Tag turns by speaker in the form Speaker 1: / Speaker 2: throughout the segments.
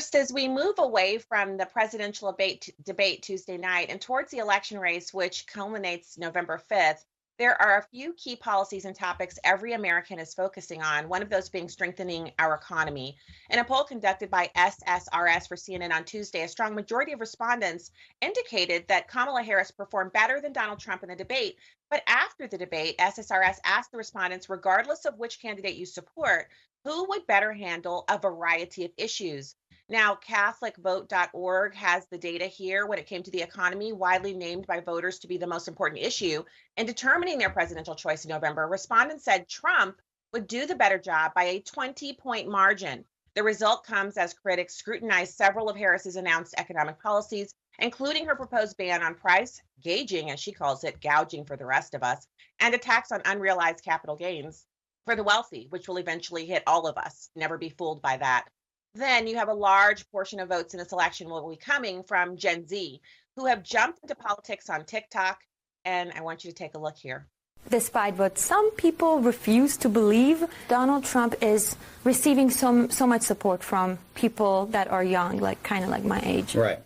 Speaker 1: First, as we move away from the presidential debate Tuesday night and towards the election race, which culminates November 5th, there are a few key policies and topics every American is focusing on, one of those being strengthening our economy. In a poll conducted by SSRS for CNN on Tuesday, a strong majority of respondents indicated that Kamala Harris performed better than Donald Trump in the debate. But after the debate, SSRS asked the respondents, regardless of which candidate you support, who would better handle a variety of issues. Now, CatholicVote.org has the data here when it came to the economy, widely named by voters to be the most important issue in determining their presidential choice in November. Respondents said Trump would do the better job by a 20-point margin. The result comes as critics scrutinize several of Harris's announced economic policies, including her proposed ban on price gauging, as she calls it, gouging for the rest of us, and a tax on unrealized capital gains for the wealthy, which will eventually hit all of us. Never be fooled by that. Then you have a large portion of votes in this election will be coming from Gen Z, who have jumped into politics on TikTok. And I want you to take a look here.
Speaker 2: Despite what some people refuse to believe, Donald Trump is receiving so much support from people that are young, kind of like my age.
Speaker 3: Right.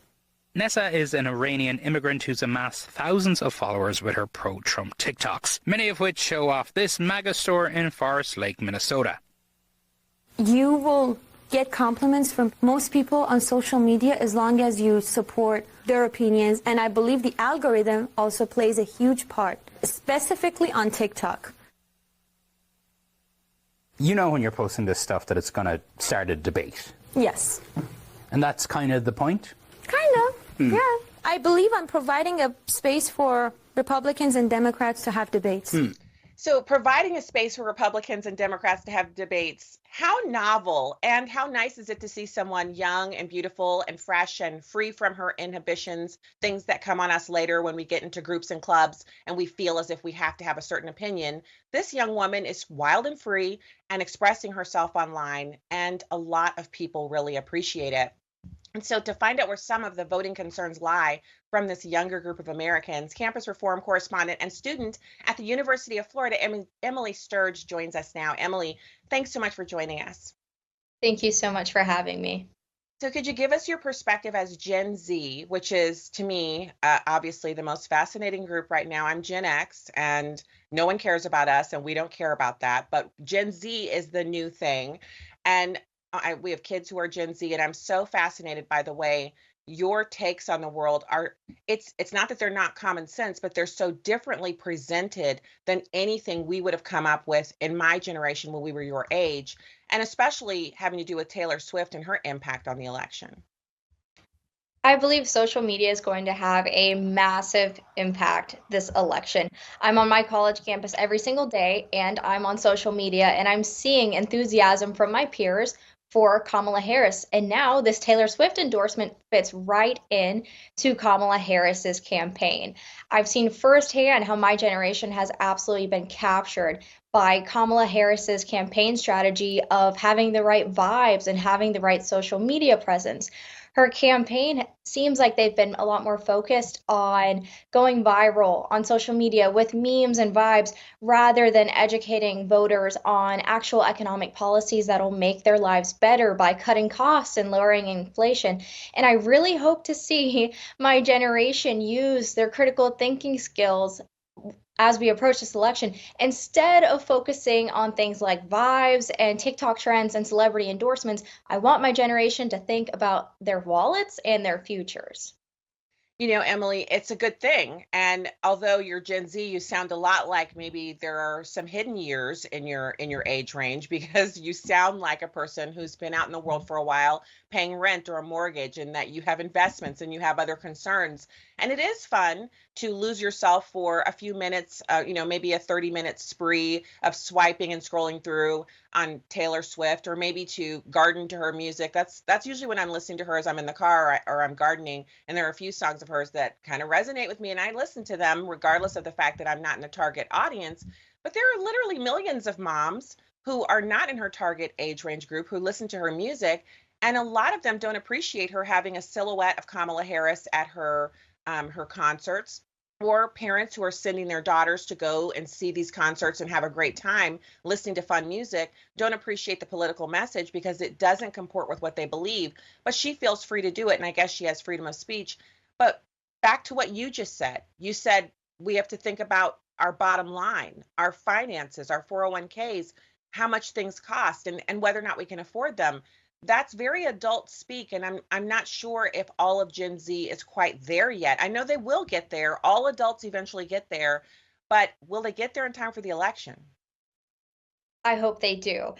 Speaker 4: Nessa is an Iranian immigrant who's amassed thousands of followers with her pro-Trump TikToks, many of which show off this MAGA store in Forest Lake, Minnesota.
Speaker 2: You will get compliments from most people on social media as long as you support their opinions, and I believe the algorithm also plays a huge part, specifically on TikTok.
Speaker 3: You know when you're posting this stuff that it's going to start a debate.
Speaker 2: Yes.
Speaker 3: And that's kind of the point?
Speaker 2: Kind of, yeah. I believe I'm providing a space for Republicans and Democrats to have debates.
Speaker 1: So providing a space for Republicans and Democrats to have debates, how novel and how nice is it to see someone young and beautiful and fresh and free from her inhibitions, things that come on us later when we get into groups and clubs and we feel as if we have to have a certain opinion. This young woman is wild and free and expressing herself online, and a lot of people really appreciate it. And so to find out where some of the voting concerns lie from this younger group of Americans, campus reform correspondent and student at the University of Florida, Emily Sturge, joins us now. Emily, thanks so much for joining us.
Speaker 5: Thank you so much for having me.
Speaker 1: So could you give us your perspective as Gen Z, which is, to me, obviously the most fascinating group right now? I'm Gen X, and no one cares about us, and we don't care about that. But Gen Z is the new thing. And we have kids who are Gen Z, and I'm so fascinated by the way your takes on the world are. It's not that they're not common sense, but they're so differently presented than anything we would have come up with in my generation when we were your age, and especially having to do with Taylor Swift and her impact on the election.
Speaker 5: I believe social media is going to have a massive impact this election. I'm on my college campus every single day, and I'm on social media, and I'm seeing enthusiasm from my peers for Kamala Harris. And now this Taylor Swift endorsement fits right in to Kamala Harris's campaign. I've seen firsthand how my generation has absolutely been captured by Kamala Harris's campaign strategy of having the right vibes and having the right social media presence. Her campaign seems like they've been a lot more focused on going viral on social media with memes and vibes rather than educating voters on actual economic policies that'll make their lives better by cutting costs and lowering inflation. And I really hope to see my generation use their critical thinking skills as we approach this election, instead of focusing on things like vibes and TikTok trends and celebrity endorsements. I want my generation to think about their wallets and their futures.
Speaker 1: You know, Emily, it's a good thing. And although you're Gen Z, you sound a lot like maybe there are some hidden years in your age range, because you sound like a person who's been out in the world for a while, paying rent or a mortgage, and that you have investments and you have other concerns. And it is fun to lose yourself for a few minutes, maybe a 30-minute spree of swiping and scrolling through on Taylor Swift, or maybe to garden to her music. That's usually when I'm listening to her as I'm in the car or I'm gardening. And there are a few songs of hers that kind of resonate with me, and I listen to them regardless of the fact that I'm not in the target audience. But there are literally millions of moms who are not in her target age range group who listen to her music, and a lot of them don't appreciate her having a silhouette of Kamala Harris at her concerts. or parents who are sending their daughters to go and see these concerts and have a great time listening to fun music don't appreciate the political message because it doesn't comport with what they believe. But she feels free to do it, and I guess she has freedom of speech. But back to what you just said. You said we have to think about our bottom line, our finances, our 401ks, how much things cost, and whether or not we can afford them. That's very adult speak, and I'm not sure if all of Gen Z is quite there yet. I know they will get there. All adults eventually get there, but will they get there in time for the election?
Speaker 5: I hope they do.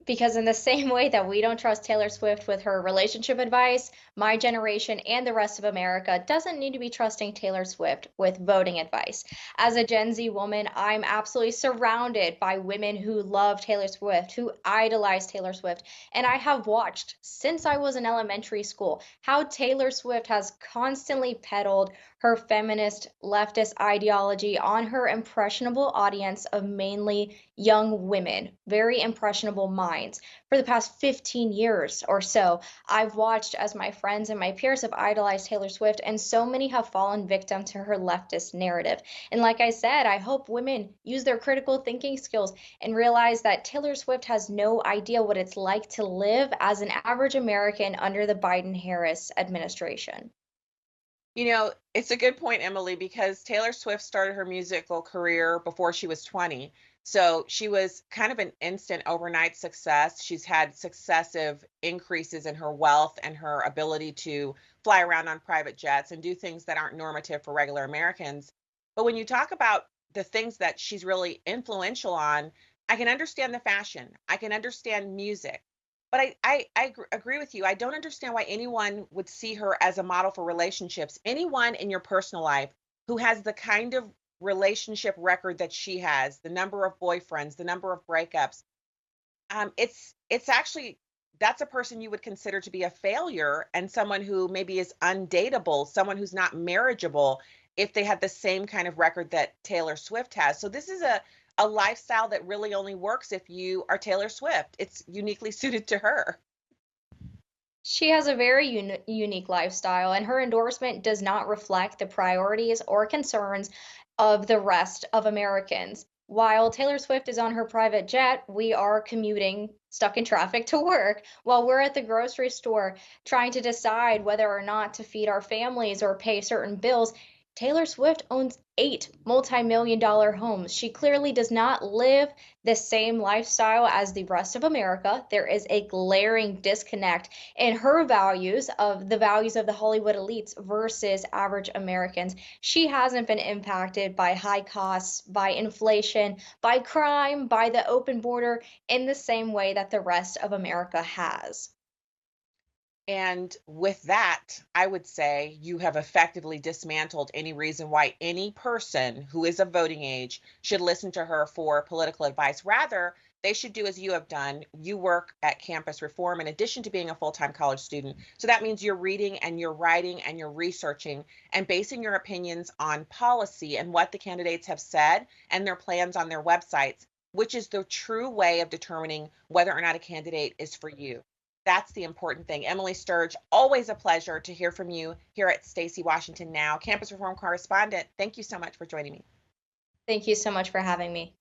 Speaker 5: Because in the same way that we don't trust Taylor Swift with her relationship advice, my generation and the rest of America doesn't need to be trusting Taylor Swift with voting advice. As a Gen Z woman, I'm absolutely surrounded by women who love Taylor Swift, who idolize Taylor Swift. And I have watched since I was in elementary school how Taylor Swift has constantly peddled her feminist leftist ideology on her impressionable audience of mainly young women, very impressionable minds. For the past 15 years or so, I've watched as my friends and my peers have idolized Taylor Swift, and so many have fallen victim to her leftist narrative. And like I said, I hope women use their critical thinking skills and realize that Taylor Swift has no idea what it's like to live as an average American under the Biden-Harris administration.
Speaker 1: It's a good point, Emily, because Taylor Swift started her musical career before she was 20. So she was kind of an instant overnight success. She's had successive increases in her wealth and her ability to fly around on private jets and do things that aren't normative for regular Americans. But when you talk about the things that she's really influential on, I can understand the fashion, I can understand music. But agree with you. I don't understand why anyone would see her as a model for relationships. Anyone in your personal life who has the kind of relationship record that she has, the number of boyfriends, the number of breakups, it's actually that's a person you would consider to be a failure and someone who maybe is undateable, someone who's not marriageable if they had the same kind of record that Taylor Swift has. So this is a lifestyle that really only works if you are Taylor Swift. It's uniquely suited to her.
Speaker 5: She has a very unique lifestyle, and her endorsement does not reflect the priorities or concerns of the rest of Americans. While Taylor Swift is on her private jet, we are commuting, stuck in traffic to work, while we're at the grocery store trying to decide whether or not to feed our families or pay certain bills. Taylor Swift owns 8 multi-million-dollar homes. She clearly does not live the same lifestyle as the rest of America. There is a glaring disconnect in her values of the values of the Hollywood elites versus average Americans. She hasn't been impacted by high costs, by inflation, by crime, by the open border in the same way that the rest of America has.
Speaker 1: And with that, I would say you have effectively dismantled any reason why any person who is of voting age should listen to her for political advice. Rather, they should do as you have done. You work at Campus Reform in addition to being a full-time college student. So that means you're reading and you're writing and you're researching and basing your opinions on policy and what the candidates have said and their plans on their websites, which is the true way of determining whether or not a candidate is for you. That's the important thing. Emily Sturge, always a pleasure to hear from you here at Stacy Washington Now, Campus Reform correspondent. Thank you so much for joining me.
Speaker 5: Thank you so much for having me.